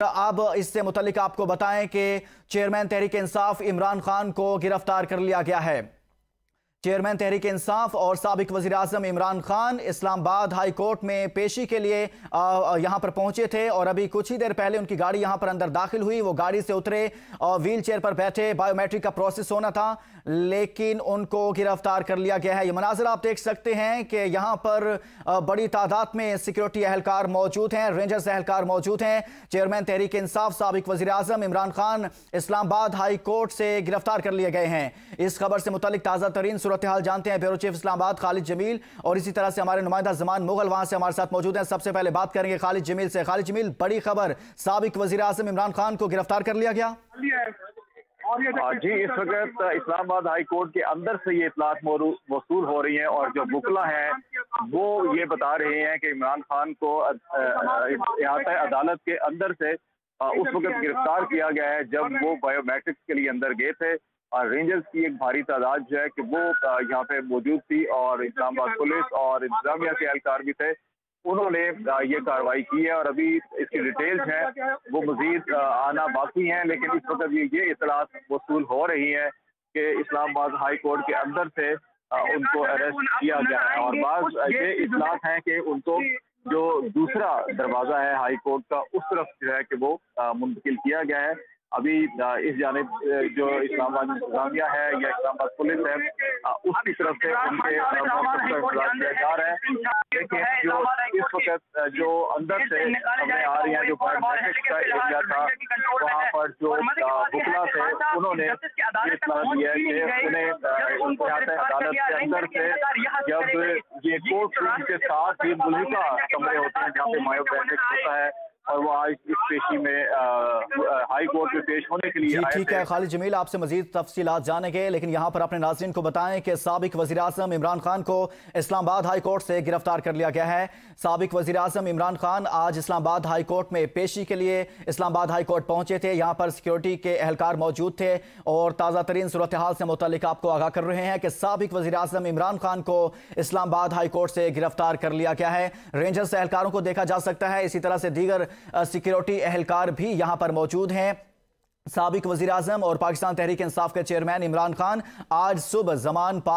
अब इससे मुतल्लिक आपको बताएं कि चेयरमैन तहरीक इंसाफ इमरान खान को गिरफ्तार कर लिया गया है। चेयरमैन तहरीक इंसाफ और साबिक वज़ीर आज़म इमरान खान इस्लामाबाद हाई कोर्ट में पेशी के लिए यहां पर पहुंचे थे और अभी कुछ ही देर पहले उनकी गाड़ी यहां पर अंदर दाखिल हुई। वो गाड़ी से उतरे और व्हील चेयर पर बैठे, बायोमेट्रिक का प्रोसेस होना था, लेकिन उनको गिरफ्तार कर लिया गया है। ये मनाज़र आप देख सकते हैं कि यहां पर बड़ी तादाद में सिक्योरिटी अहलकार मौजूद हैं, रेंजर्स अहलकार मौजूद हैं। चेयरमैन तहरीक इंसाफ साबिक वज़ीर आज़म इमरान खान इस्लामाबाद हाई कोर्ट से गिरफ्तार कर लिए गए हैं। इस खबर से मुतल्लिक ताज़ा तरीन सूरत हाल जानते हैं ब्यूरो चीफ इस्लामाबाद खालिद जमील, और इसी तरह से हमारे नुमाइंदा ज़मान मुगल वहां से हमारे साथ मौजूद हैं। सबसे पहले बात करेंगे खालिद जमील से। खालिद जमील, बड़ी खबर, साबिक वज़ीर आज़म इमरान खान को गिरफ्तार कर लिया गया। जी, इस वक्त इस्लामाबाद हाई कोर्ट के अंदर से ये इतलात मौसूल हो रही हैं और जो बुकला हैं वो ये बता रहे हैं कि इमरान खान को यहाँ तक अदालत के अंदर से उस वक्त गिरफ्तार किया गया है जब वो बायोमेट्रिक्स के लिए अंदर गए थे। और रेंजर्स की एक भारी तादाद जो है कि वो यहाँ पे मौजूद थी और इस्लामाबाद पुलिस और इंतजामिया के एहलकार भी थे। उन्होंने ये कार्रवाई की है और अभी इसकी डिटेल्स हैं वो मजीद आना बाकी हैं, लेकिन इस वक्त ये इतलात वसूल हो रही है कि इस्लामाबाद हाई कोर्ट के अंदर से उनको अरेस्ट किया गया है। और बाज़ ये इतलात हैं कि उनको जो दूसरा दरवाज़ा है हाई कोर्ट का उस तरफ जो है कि वो मुंतकिल किया गया है। अभी इस जानिब जो इस्लामाबाद इंतजामिया है या इस्लामाबाद पुलिस है उसकी तरफ से उनके इंतजार किया जा रहा है। लेकिन जो इस वक्त जो अंदर से खबरें आ रही हैं, जो बायोमेट्रिक्स का एरिया था वहाँ पर जो बुकला थे उन्होंने इत्तला दिया है कि उन्हें अदालत के अंदर से जब ये कोर्ट रूम के साथ ही मुल्हिका कमरे होते हैं जहाँ पे बायोमेट्रिक्स होता है और वो आज इस पेशी में हाई कोर्ट में पेश होने के लिए ठीक है खालिद जमील, आपसे मजीद तफसीलात जानेंगे, लेकिन यहाँ पर अपने नाज़रीन को बताएं कि साबिक वज़ीर आज़म इमरान खान को इस्लामाबाद हाई कोर्ट से गिरफ्तार कर लिया गया है। साबिक वज़ीर आज़म इमरान खान आज इस्लामाबाद हाई कोर्ट में पेशी के लिए इस्लामाबाद हाई कोर्ट पहुंचे थे। यहाँ पर सिक्योरिटी के एहलकार मौजूद थे और ताज़ा तरीन सूरत हाल से मुतल्लिक आपको आगाह कर रहे हैं कि साबिक वज़ीर आज़म इमरान खान को इस्लामाबाद हाई कोर्ट से गिरफ्तार कर लिया गया है। रेंजर्स एहलकारों को देखा जा सकता है, इसी तरह से दीगर सिक्योरिटी एहलकार भी यहां पर मौजूद हैं। साबिक वज़ीर आज़म और पाकिस्तान तहरीक इंसाफ के चेयरमैन इमरान खान आज सुबह ज़मान पार्क